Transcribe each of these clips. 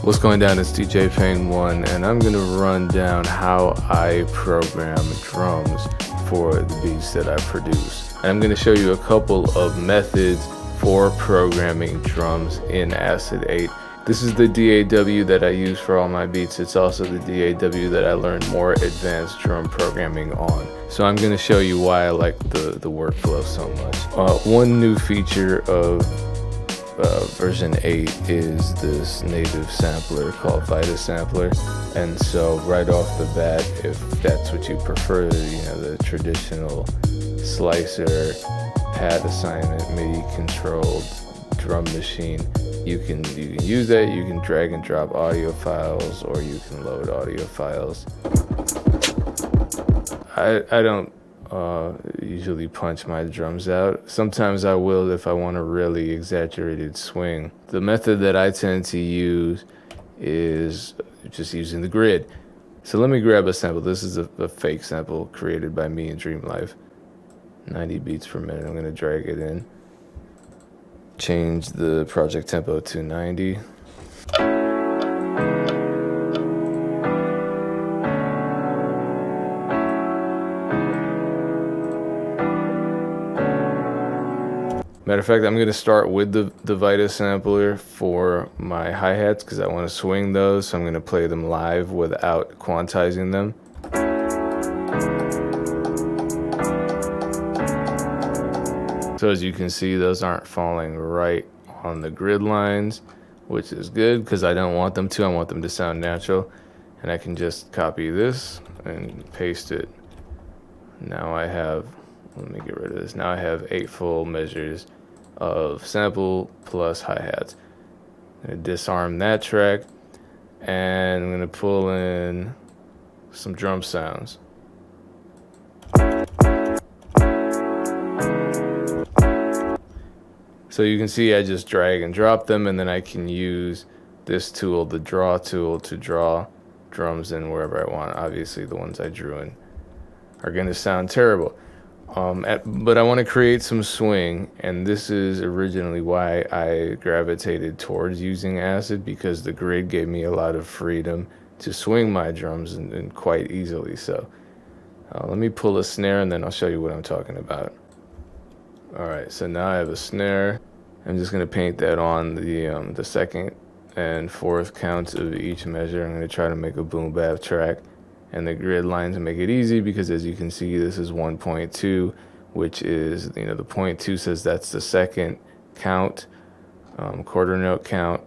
What's going down? It's DJ Payne 1, and I'm going to run down how I program drums for the beats that I produce. And I'm going to show you a couple of methods for programming drums in Acid 8. This is the DAW that I use for all my beats. It's also the DAW that I learned more advanced drum programming on. So I'm going to show you why I like the workflow so much. One new feature of version 8 is this native sampler called Vita Sampler, and so right off the bat, if that's what you prefer, the traditional slicer, pad assignment, MIDI controlled drum machine, you can use that. You can drag and drop audio files, or you can load audio files. I don't usually punch my drums out. Sometimes I will if I want a really exaggerated swing. The method that I tend to use is just using the grid. So let me grab a sample. This is a fake sample created by me in Dream Life. 90 beats per minute. I'm going to drag it in. Change the project tempo to 90. Matter of fact, I'm going to start with the Vita sampler for my hi-hats because I want to swing those, so I'm going to play them live without quantizing them. So as you can see, those aren't falling right on the grid lines, which is good because I don't want them to. I want them to sound natural. And I can just copy this and paste it. Now I have, let me get rid of this. Now I have 8 full measures of sample plus hi-hats. I'm going to disarm that track, and I'm going to pull in some drum sounds. So you can see I just drag and drop them, and then I can use this tool, the draw tool, to draw drums in wherever I want. Obviously the ones I drew in are going to sound terrible. But I want to create some swing, and this is originally why I gravitated towards using Acid, because the grid gave me a lot of freedom to swing my drums and quite easily. So let me pull a snare, and then I'll show you what I'm talking about. Alright, so now I have a snare. I'm just going to paint that on the second and fourth counts of each measure. I'm going to try to make a boom bap track. And the grid lines make it easy because, as you can see, this is 1.2, which is, the 0.2 says that's the second count, quarter note count,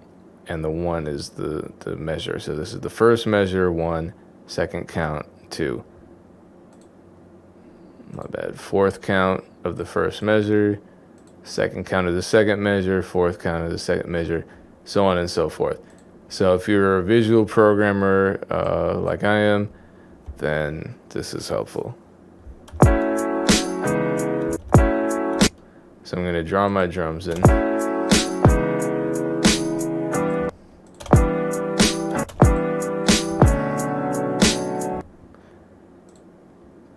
and the 1 is the measure. So this is the first measure, 1, second count, 2. My bad. Fourth count of the first measure, second count of the second measure, fourth count of the second measure, so on and so forth. So if you're a visual programmer like I am, then this is helpful. So I'm going to draw my drums in.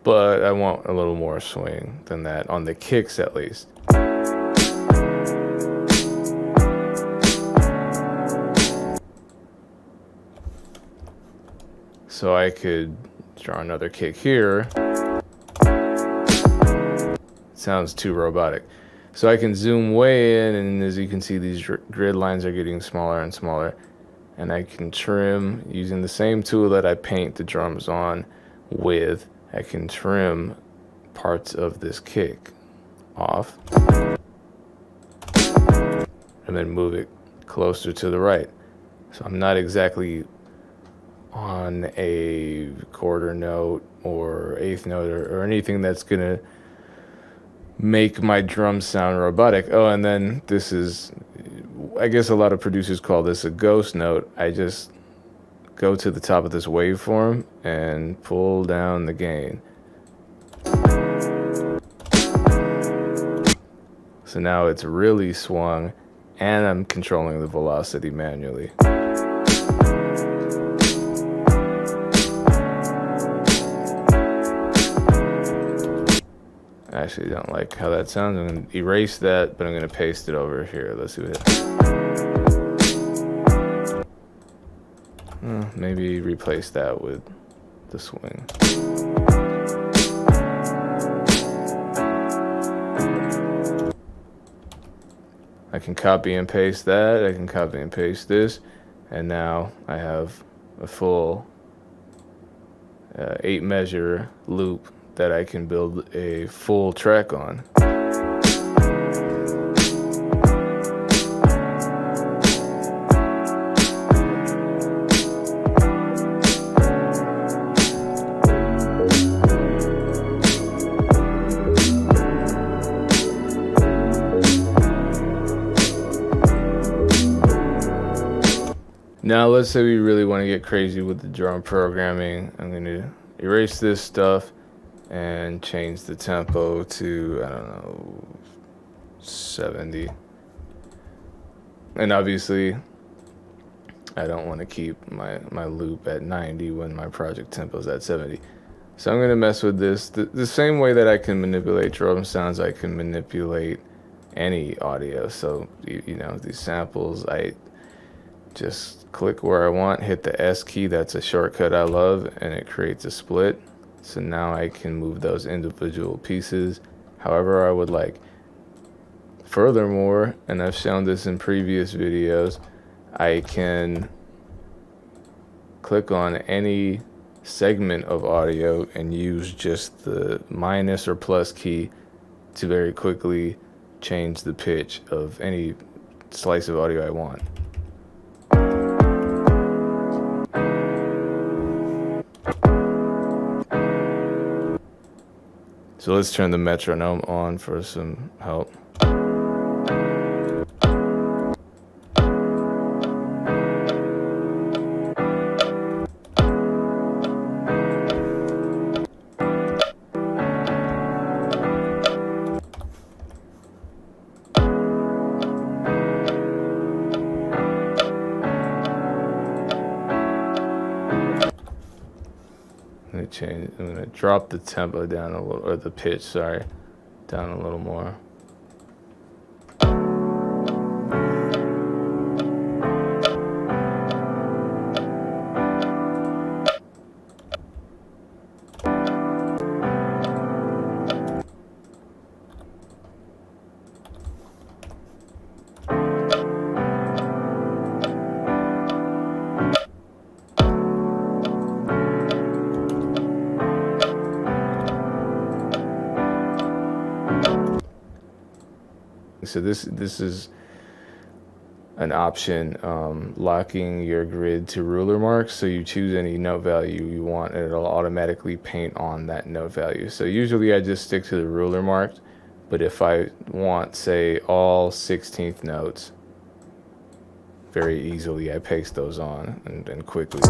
But I want a little more swing than that, on the kicks at least. So I could draw another kick here. Sounds too robotic. So I can zoom way in, and as you can see, these grid lines are getting smaller and smaller. And I can trim using the same tool that I paint the drums on with. I can trim parts of this kick off and then move it closer to the right. So I'm not exactly on a quarter note or eighth note or anything that's gonna make my drums sound robotic. Oh, and then this is, I guess a lot of producers call this a ghost note. I just go to the top of this waveform and pull down the gain. So now it's really swung, and I'm controlling the velocity manually. I actually don't like how that sounds. I'm going to erase that, but I'm going to paste it over here. Let's see what it is. Maybe replace that with the swing. I can copy and paste that. I can copy and paste this. And now I have a full 8 measure loop that I can build a full track on. Now let's say we really want to get crazy with the drum programming. I'm going to erase this stuff and change the tempo to, I don't know, 70. And obviously I don't want to keep my loop at 90 when my project tempo is at 70. So I'm going to mess with this. The same way that I can manipulate drum sounds, I can manipulate any audio. So, you know, these samples, I just click where I want, hit the S key, that's a shortcut I love, and it creates a split. So now I can move those individual pieces however I would like. Furthermore, and I've shown this in previous videos, I can click on any segment of audio and use just the minus or plus key to very quickly change the pitch of any slice of audio I want. So let's turn the metronome on for some help. I'm gonna drop the tempo down a little, or the pitch, sorry, down a little more. So this is an option, locking your grid to ruler marks. So you choose any note value you want and it'll automatically paint on that note value. So usually I just stick to the ruler marks, but if I want, say, all 16th notes, very easily I paste those on and quickly.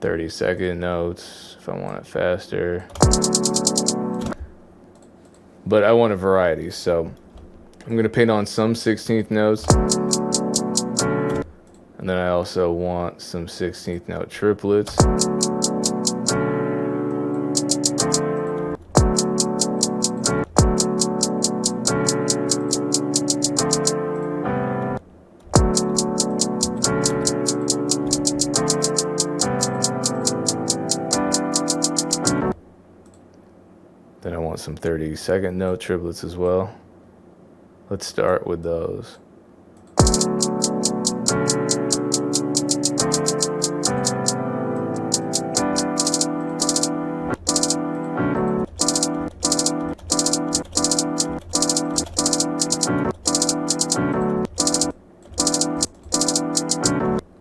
30-second notes if I want it faster. But I want a variety, so I'm going to paint on some 16th notes. And then I also want some 16th note triplets. Then I want some 30-second note triplets as well. Let's start with those.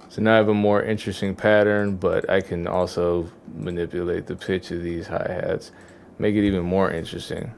So now I have a more interesting pattern, but I can also manipulate the pitch of these hi-hats, make it even more interesting.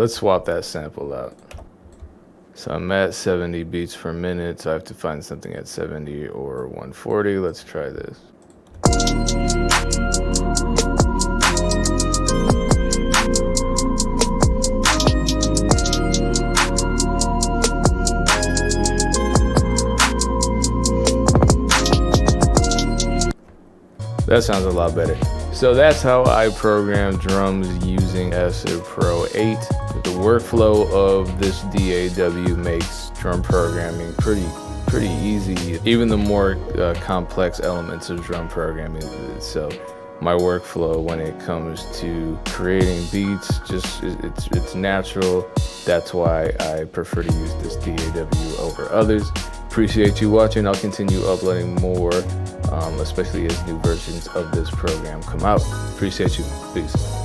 Let's swap that sample out. So I'm at 70 beats per minute, so I have to find something at 70 or 140. Let's try this. That sounds a lot better. So that's how I program drums using Acid Pro 8. The workflow of this DAW makes drum programming pretty easy. Even the more complex elements of drum programming. So my workflow when it comes to creating beats, it's natural. That's why I prefer to use this DAW over others. Appreciate you watching. I'll continue uploading more, especially as new versions of this program come out. Appreciate you. Peace.